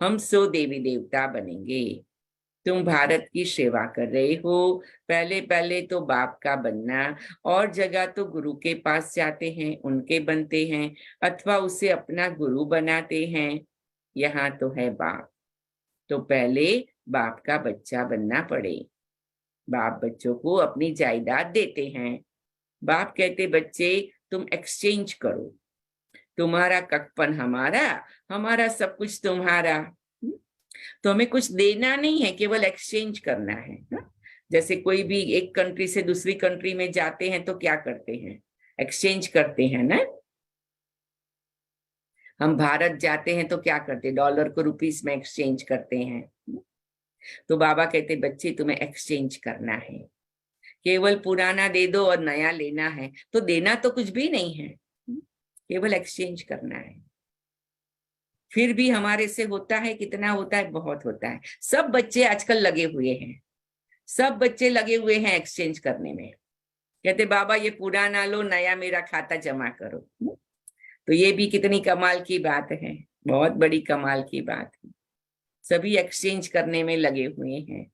100 देवी देवता बनेंगे। तुम भारत की सेवा कर रहे हो। पहले पहले तो बाप का बनना, और जगह तो गुरु के पास जाते हैं, उनके बनते हैं, अथवा उसे अपना गुरु बनाते हैं। यहाँ तो है बाप, तो पहले बाप का बच्चा बनना पड़े। बाप बच्चों को अपनी जायदाद देते हैं। बाप कहते बच्चे तुम एक्सचेंज करो, तुम्हारा ककपन हमारा, हमारा सब कुछ तुम्हारा। तो हमें कुछ देना नहीं है, केवल एक्सचेंज करना है। जैसे कोई भी एक कंट्री से दूसरी कंट्री में जाते हैं तो क्या करते हैं? एक्सचेंज करते हैं ना। हम भारत जाते हैं तो क्या करते हैं? डॉलर को रुपीस में एक्सचेंज करते हैं। तो बाबा कहते बच्चे तुम्हें एक्सचेंज करना है, केवल पुराना दे दो और नया लेना है। तो देना तो कुछ भी नहीं है, केवल एक्सचेंज करना है। फिर भी हमारे से होता है, कितना होता है? बहुत होता है। सब बच्चे आजकल लगे हुए हैं, सब बच्चे लगे हुए हैं एक्सचेंज करने में। कहते बाबा ये पुराना लो, नया मेरा खाता जमा करो। तो ये भी कितनी कमाल की बात है, बहुत बड़ी कमाल की बात है। सभी एक्सचेंज करने में लगे हुए हैं।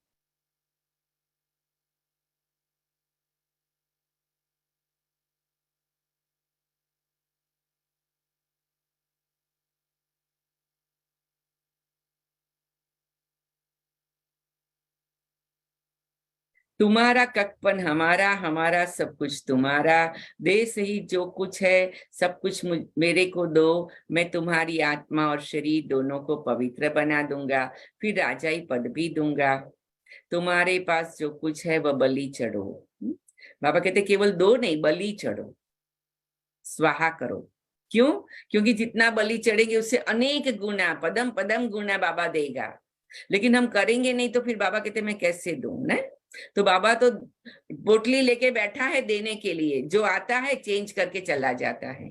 तुम्हारा ककपन हमारा, हमारा सब कुछ तुम्हारा। दे सही जो कुछ है, सब कुछ मेरे को दो। मैं तुम्हारी आत्मा और शरीर दोनों को पवित्र बना दूंगा, फिर राजाई पद भी दूंगा। तुम्हारे पास जो कुछ है वह बलि चढ़ो। बाबा कहते केवल दो नहीं, बलि चढ़ो, स्वाहा करो। क्यों? क्योंकि जितना बलि चढ़ेंगे उससे अनेक गुना, पदम पदम गुना बाबा देगा। लेकिन हम करेंगे नहीं तो फिर बाबा कहते मैं कैसे दूं ना। तो बाबा तो पोटली लेके बैठा है देने के लिए, जो आता है चेंज करके चला जाता है।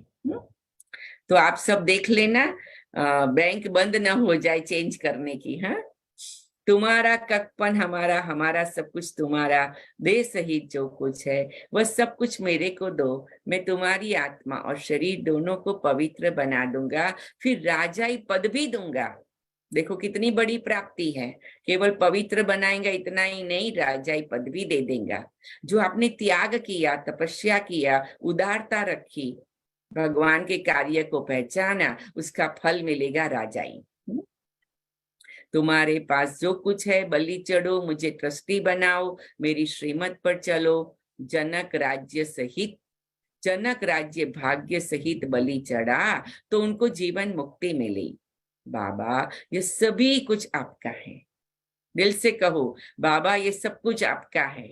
तो आप सब देख लेना, बैंक बंद ना हो जाए चेंज करने की। हाँ, तुम्हारा ककपन हमारा, हमारा सब कुछ तुम्हारा, दे सहित जो कुछ है वह सब कुछ मेरे को दो, मैं तुम्हारी आत्मा और शरीर दोनों को पवित्र बना दूंगा, फिर राजाई पद भी दूंगा। देखो कितनी बड़ी प्राप्ति है, केवल पवित्र बनाएंगा इतना ही नहीं, राजाई पद भी दे देगा। जो आपने त्याग किया, तपस्या किया, उदारता रखी, भगवान के कार्य को पहचाना, उसका फल मिलेगा राजाई। तुम्हारे पास जो कुछ है बलि चढ़ो, मुझे ट्रस्टी बनाओ, मेरी श्रीमत पर चलो, जनक राज्य सहित, जनक राज्य भाग्य सहित बलि चढ़ा तो उनको जीवन मुक्ति मिली। बाबा ये सभी कुछ आपका है, दिल से कहो बाबा ये सब कुछ आपका है।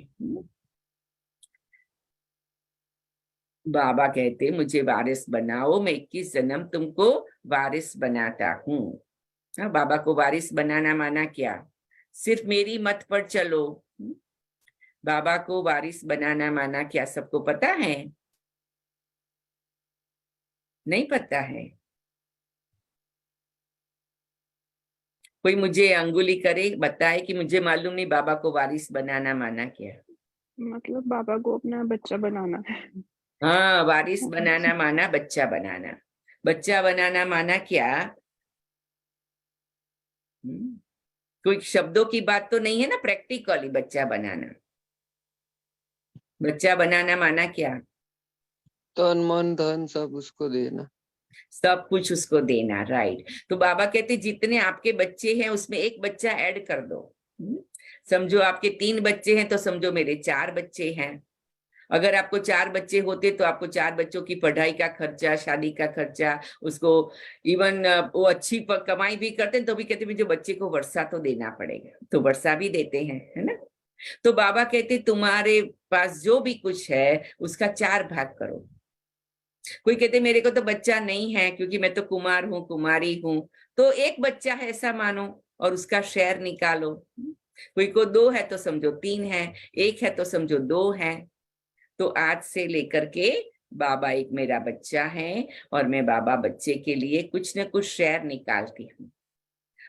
बाबा कहते मुझे वारिस बनाओ, मैं 21 जन्म तुमको वारिस बनाता हूँ। बाबा को वारिस बनाना माना क्या? सिर्फ मेरी मत पर चलो। बाबा को वारिस बनाना माना क्या? सबको पता है? नहीं पता है? कोई मुझे अंगुली करे, बताए कि मुझे मालूम नहीं बाबा को वारिस बनाना माना क्या? मतलब बाबा को अपना बच्चा बनाना है। हाँ, वारिस बनाना माना बच्चा बनाना। बच्चा बनाना माना क्या? कोई शब्दों की बात तो नहीं है ना, प्रैक्टिकली बच्चा बनाना। बच्चा बनाना माना क्या? तन मन धन सब उसको देना, सब कुछ उसको देना। राइट। तो बाबा कहते जितने आपके बच्चे हैं उसमें एक बच्चा ऐड कर दो। समझो आपके 3 बच्चे हैं तो समझो मेरे 4 बच्चे हैं। अगर आपको 4 बच्चे होते तो आपको 4 बच्चों की पढ़ाई का खर्चा, शादी का खर्चा, उसको इवन वो अच्छी कमाई भी करते हैं तो भी कहते मुझे बच्चे को वर्षा तो देना पड़ेगा, तो वर्षा भी देते हैं, है ना। तो बाबा कहते तुम्हारे पास जो भी कुछ है उसका 4 भाग करो। कोई कहते मेरे को तो बच्चा नहीं है क्योंकि मैं तो कुमार हूं, कुमारी हूं, तो एक बच्चा है ऐसा मानो और उसका शेयर निकालो। कोई को 2 है तो समझो 3 है, 1 है तो समझो 2 है। तो आज से लेकर के बाबा एक मेरा बच्चा है और मैं बाबा बच्चे के लिए कुछ न कुछ शेयर निकालती हूँ।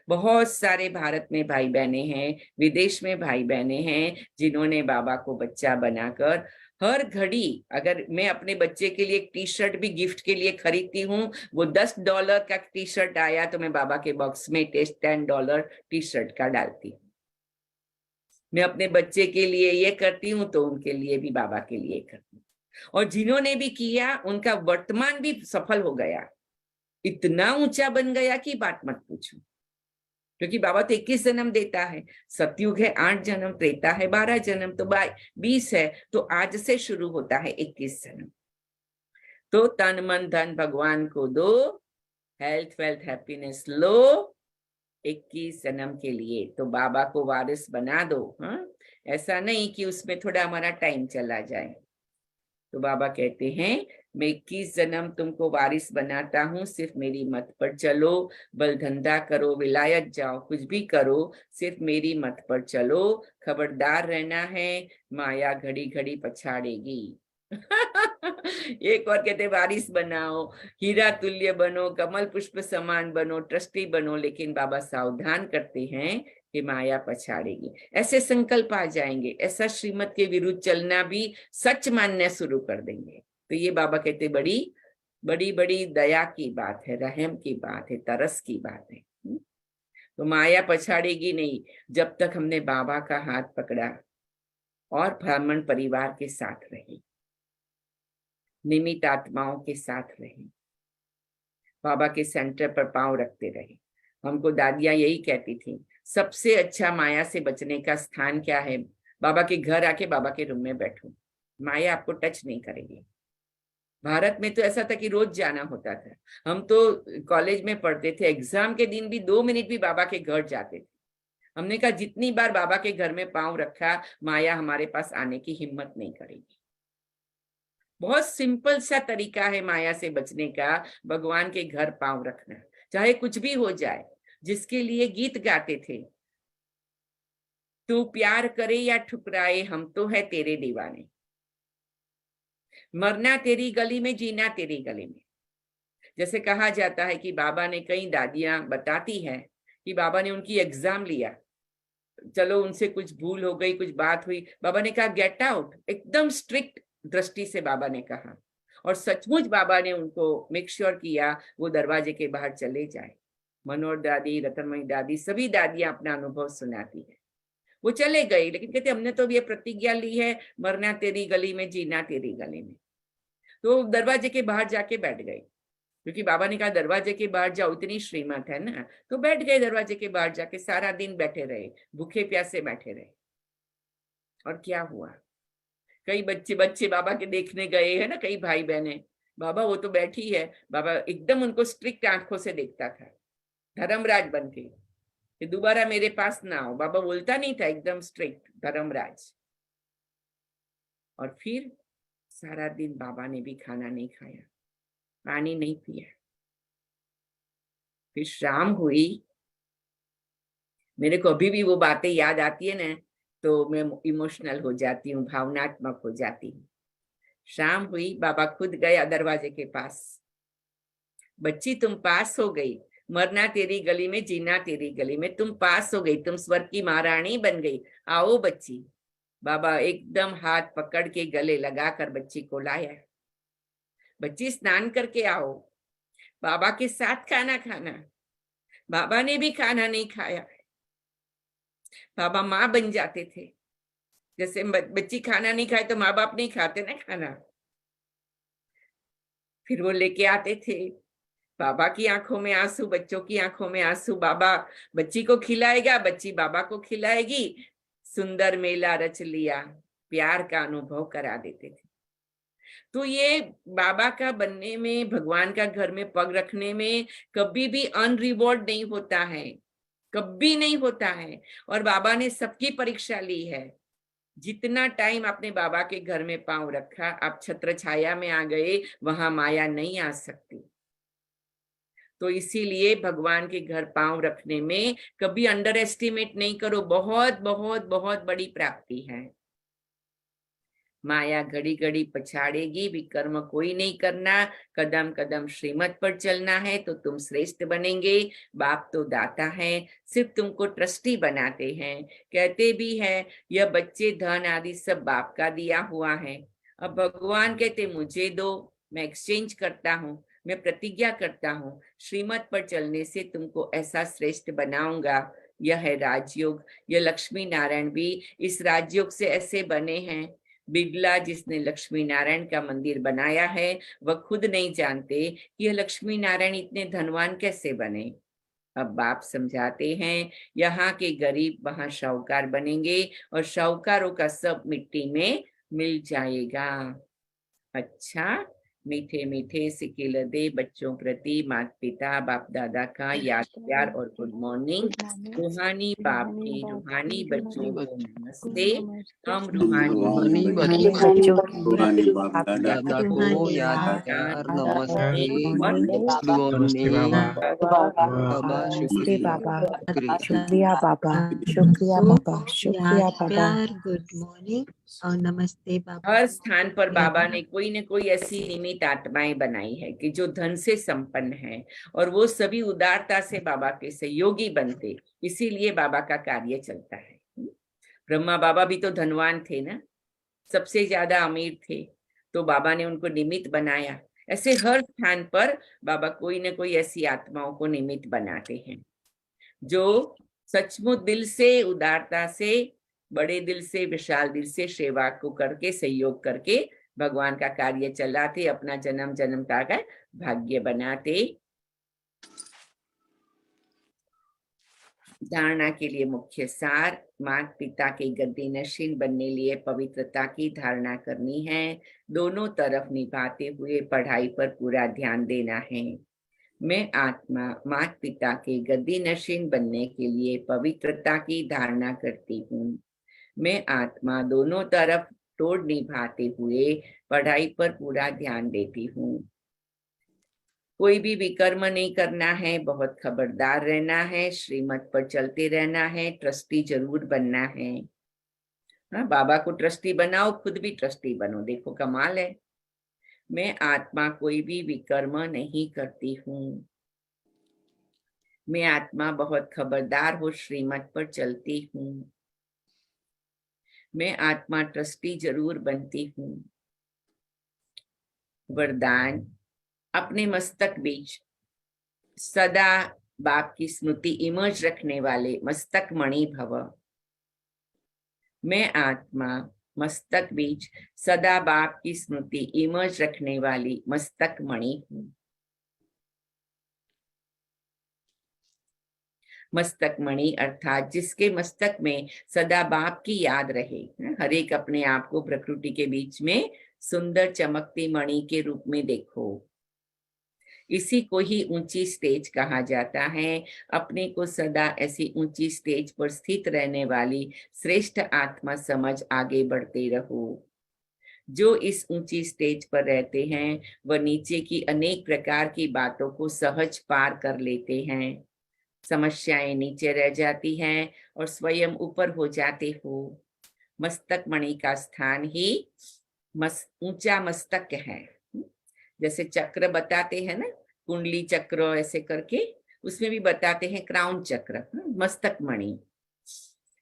बहुत सारे भारत में भाई बहने हैं, विदेश में भाई बहने हैं जिन्होंने बाबा को बच्चा बनाकर हर घड़ी, अगर मैं अपने बच्चे के लिए एक टी शर्ट भी गिफ्ट के लिए खरीदती हूँ, वो $10 का टी शर्ट आया तो मैं बाबा के बॉक्स में $10 टी शर्ट का डालती हूँ। मैं अपने बच्चे के लिए ये करती हूँ तो उनके लिए भी बाबा के लिए करती हूँ। और जिन्होंने भी किया उनका वर्तमान भी सफल हो गया, इतना ऊंचा बन गया कि बात मत पूछो। क्योंकि बाबा तो 21 जन्म देता है, सतयुग है 8 जन्म, त्रेता है 12 जन्म, तो 20 है, तो आज से शुरू होता है 21 जन्म। तो तन मन धन भगवान को दो, हेल्थ वेल्थ हैप्पीनेस लो 21 जन्म के लिए। तो बाबा को वारिस बना दो। हाँ, ऐसा नहीं कि उसमें थोड़ा हमारा टाइम चला जाए। तो बाबा कहते हैं मैं 21 जन्म तुमको वारिस बनाता हूँ, सिर्फ मेरी मत पर चलो, बल धंधा करो, विलायत जाओ, कुछ भी करो, सिर्फ मेरी मत पर चलो। खबरदार रहना है, माया घड़ी घड़ी पछाड़ेगी। एक और कहते वारिस बनाओ, हीरा तुल्य बनो, कमल पुष्प समान बनो, ट्रस्टी बनो, लेकिन बाबा सावधान करते हैं कि माया पछाड़ेगी। ऐसे संकल्प आ जाएंगे, ऐसा श्रीमत के विरुद्ध चलना भी सच मानना शुरू कर देंगे। तो ये बाबा कहते बड़ी बड़ी बड़ी दया की बात है, रहम की बात है, तरस की बात है। तो माया पछाड़ेगी नहीं जब तक हमने बाबा का हाथ पकड़ा और ब्राह्मण परिवार के साथ रहे, निमित आत्माओं के साथ रहे, बाबा के सेंटर पर पांव रखते रहे। हमको दादियां यही कहती थी, सबसे अच्छा माया से बचने का स्थान क्या है? बाबा के घर आके बाबा के रूम में बैठो, माया आपको टच नहीं करेगी। भारत में तो ऐसा था कि रोज जाना होता था। हम तो कॉलेज में पढ़ते थे, एग्जाम के दिन भी 2 मिनट भी बाबा के घर जाते थे। हमने कहा जितनी बार बाबा के घर में पांव रखा, माया हमारे पास आने की हिम्मत नहीं करेगी। बहुत सिंपल सा तरीका है माया से बचने का, भगवान के घर पांव रखना, चाहे कुछ भी हो जाए। जिसके लिए गीत गाते थे, तू प्यार करे या ठुकराए हम तो है तेरे दीवाने, मरना तेरी गली में जीना तेरी गली में। जैसे कहा जाता है कि बाबा ने, कई दादियां बताती हैं कि बाबा ने उनकी एग्जाम लिया, चलो उनसे कुछ भूल हो गई, कुछ बात हुई, बाबा ने कहा गेट आउट, एकदम स्ट्रिक्ट दृष्टि से बाबा ने कहा, और सचमुच बाबा ने उनको मेक श्योर किया वो दरवाजे के बाहर चले जाए। मनोहर दादी, रतनमयी दादी, सभी दादियां अपना अनुभव सुनाती है। वो चले गए, लेकिन कहते हमने तो ये प्रतिज्ञा ली है, मरना तेरी गली में जीना तेरी गली में। तो दरवाजे के बाहर जाके बैठ गए, क्योंकि बाबा ने कहा दरवाजे के बाहर जाओ, इतनी श्रीमत है ना। तो बैठ गए दरवाजे के बाहर जाके, सारा दिन बैठे रहे, भूखे प्यासे बैठे रहे। और क्या हुआ, कई बच्चे बाबा के देखने गए हैं ना, कई भाई बहने, बाबा वो तो बैठी है, बाबा एकदम उनको स्ट्रिक्ट आंखों से देखता था, धर्मराज बन के, कि दोबारा मेरे पास ना आओ। बाबा बोलता नहीं था, एकदम स्ट्रिक्ट धर्मराज। और फिर सारा दिन बाबा ने भी खाना नहीं खाया, पानी नहीं पिया। फिर शाम हुई, मेरे को अभी भी वो बातें याद आती है ना, तो मैं इमोशनल हो जाती हूँ, भावनात्मक हो जाती हूँ। शाम हुई, बाबा खुद गया दरवाजे के पास, बच्ची तुम पास हो गई, मरना तेरी गली में जीना तेरी गली में, तुम पास हो गई, तुम स्वर्ग की महारानी बन गई, आओ बच्ची। बाबा एकदम हाथ पकड़ के गले लगाकर बच्ची को लाया, बच्ची स्नान करके आओ, बाबा के साथ खाना खाना। बाबा ने भी खाना नहीं खाया, बाबा माँ बन जाते थे। जैसे बच्ची खाना नहीं खाए तो माँ बाप नहीं खाते ना खाना, फिर वो लेके आते थे, बाबा की आंखों में आंसू, बच्चों की आंखों में आंसू, बाबा बच्ची को खिलाएगा, बच्ची बाबा को खिलाएगी, सुंदर मेला रच लिया, प्यार का अनुभव करा देते थे। तो ये बाबा का बनने में, भगवान का घर में पग रखने में कभी भी अनरिवॉर्ड नहीं होता है, कभी नहीं होता है। और बाबा ने सबकी परीक्षा ली है। जितना टाइम आपने बाबा के घर में पांव रखा, आप छत्र छाया में आ गए, वहां माया नहीं आ सकती। तो इसीलिए भगवान के घर पांव रखने में कभी अंडर एस्टिमेट नहीं करो, बहुत बहुत बहुत बड़ी प्राप्ति है। माया घड़ी घड़ी पछाड़ेगी, विकर्म कोई नहीं करना, कदम कदम श्रीमत पर चलना है तो तुम श्रेष्ठ बनेंगे। बाप तो दाता है, सिर्फ तुमको ट्रस्टी बनाते हैं। कहते भी है यह बच्चे धन आदि सब बाप का दिया हुआ है। अब भगवान कहते मुझे दो, मैं एक्सचेंज करता हूँ, मैं प्रतिज्ञा करता हूँ, श्रीमत पर चलने से तुमको ऐसा श्रेष्ठ बनाऊंगा। यह है राजयोग। यह लक्ष्मी नारायण भी इस राजयोग से ऐसे बने हैं। बिड़ला जिसने लक्ष्मी नारायण का मंदिर बनाया है, वह खुद नहीं जानते कि यह लक्ष्मी नारायण इतने धनवान कैसे बने। अब बाप समझाते हैं, यहाँ के गरीब वहां शाहूकार बनेंगे और शाहूकारों का सब मिट्टी में मिल जाएगा। अच्छा, मीठे मीठे सिकिल दे बच्चों प्रति माता पिता बाप दादा का याद प्यार और गुड मॉर्निंग। रूहानी बाप की रूहानी बच्चों को नमस्ते। हम रूहानी बच्चों रूहानी बाप दादा को रूहानी याद बाप प्यार दादा नमस्ते को और नमस्ते बाबा। बाबा नमस्ते शुक्रिया बाबा, दादा शुक्रिया बाबा, को शुक्रिया बाबा, शुक्रिया याद बाबा। प्यार, गुड मॉर्निंग और नमस्ते बाबा। हर स्थान पर बाबा ने कोई न कोई ऐसी निमित्त आत्माएं बनाई है कि जो धन से संपन्न है, और वो सभी उदारता से बाबा के सहयोगी बनते, इसीलिए बाबा का कार्य चलता है। ब्रह्मा बाबा भी तो धनवान थे ना, सबसे ज्यादा अमीर थे, तो बाबा ने उनको निमित्त बनाया। ऐसे हर स्थान पर बाबा कोई न कोई ऐसी आत्माओं को निमित्त बनाते हैं जो सचमुच दिल से, उदारता से, बड़े दिल से, विशाल दिल से सेवा को करके, सहयोग करके भगवान का कार्य चलाते, अपना जन्म जन्म का भाग्य बनाते। धारणा के लिए मुख्य सार, माता पिता के गद्दी नशीन बनने लिए पवित्रता की धारणा करनी है। दोनों तरफ निभाते हुए पढ़ाई पर पूरा ध्यान देना है। मैं आत्मा माता पिता के गद्दी नशीन बनने के लिए पवित्रता की धारणा करती हूँ। मैं आत्मा दोनों तरफ तोड़ निभाते हुए पढ़ाई पर पूरा ध्यान देती हूँ। कोई भी विकर्म नहीं करना है, बहुत खबरदार रहना है, श्रीमत पर चलते रहना है, ट्रस्टी जरूर बनना है। हाँ, बाबा को ट्रस्टी बनाओ, खुद भी ट्रस्टी बनो। देखो कमाल है। मैं आत्मा कोई भी विकर्म नहीं करती हूँ। मैं आत्मा बहुत खबरदार हो, श्रीमत पर चलती हूँ। मैं आत्मा ट्रस्टी जरूर बनती हूँ। वरदान, अपने मस्तक बीच सदा बाप की स्मृति इमर्ज रखने वाले मस्तक मणि भव। मैं आत्मा मस्तक बीच सदा बाप की स्मृति इमर्ज रखने वाली मस्तक मणि हूँ। मस्तक मणि अर्थात जिसके मस्तक में सदा बाप की याद रहे। हर एक अपने आप को प्रकृति के बीच में सुंदर चमकती मणि के रूप में देखो। इसी को ही ऊंची स्टेज कहा जाता है। अपने को सदा ऐसी ऊंची स्टेज पर स्थित रहने वाली श्रेष्ठ आत्मा समझ आगे बढ़ते रहो। जो इस ऊंची स्टेज पर रहते हैं वह नीचे की अनेक प्रकार की बातों को सहज पार कर लेते हैं। समस्याएं नीचे रह जाती हैं और स्वयं ऊपर हो जाते हो। मस्तक मणि का स्थान ही ऊंचा मस्तक है। जैसे चक्र बताते हैं ना, कुंडली चक्र ऐसे करके, उसमें भी बताते हैं क्राउन चक्र, मस्तक मणि।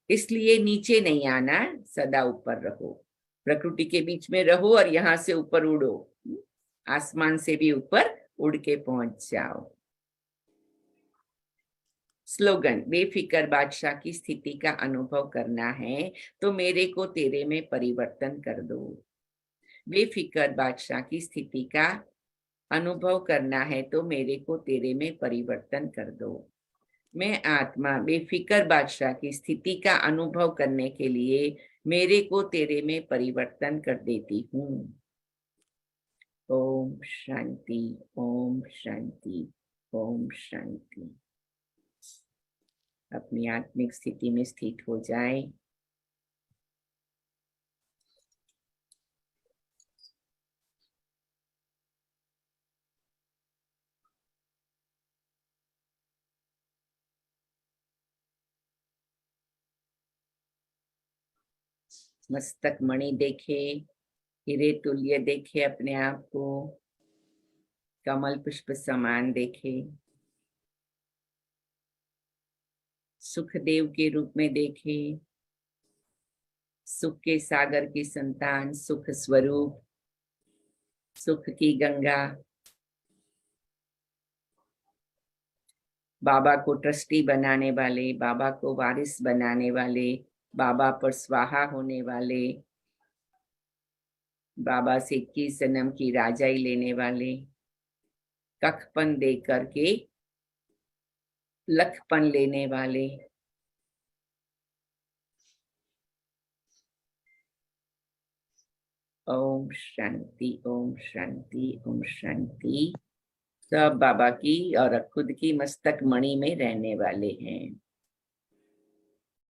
इसलिए नीचे नहीं आना, सदा ऊपर रहो, प्रकृति के बीच में रहो और यहाँ से ऊपर उड़ो, आसमान से भी ऊपर उड़ के पहुंच जाओ। स्लोगन, बेफिक्र बादशाह की स्थिति का अनुभव करना है तो मेरे को तेरे में परिवर्तन कर दो। बेफिक्र बादशाह की स्थिति का अनुभव करना है तो मेरे को तेरे में परिवर्तन कर दो। मैं आत्मा बेफिक्र बादशाह की स्थिति का अनुभव करने के लिए मेरे को तेरे में परिवर्तन कर देती हूँ। ओम शांति, ओम शांति, ओम शांति। अपनी आत्मिक स्थिति में स्थित हो जाए। मस्तक मणि देखे, हीरे तुल्य देखे अपने आप को, कमल पुष्प समान देखे, सुखदेव के रूप में देखे, सुख के सागर की संतान, सुख स्वरूप, सुख की गंगा, बाबा को ट्रस्टी बनाने वाले, बाबा को वारिस बनाने वाले, बाबा पर स्वाहा होने वाले, बाबा से 21 जन्म की राजाई लेने वाले, कखपन दे करके लखपन लेने वाले, ओम शांति, ओम शांति, ओम शांति। सब बाबा की और खुद की मस्तक मणि में रहने वाले हैं।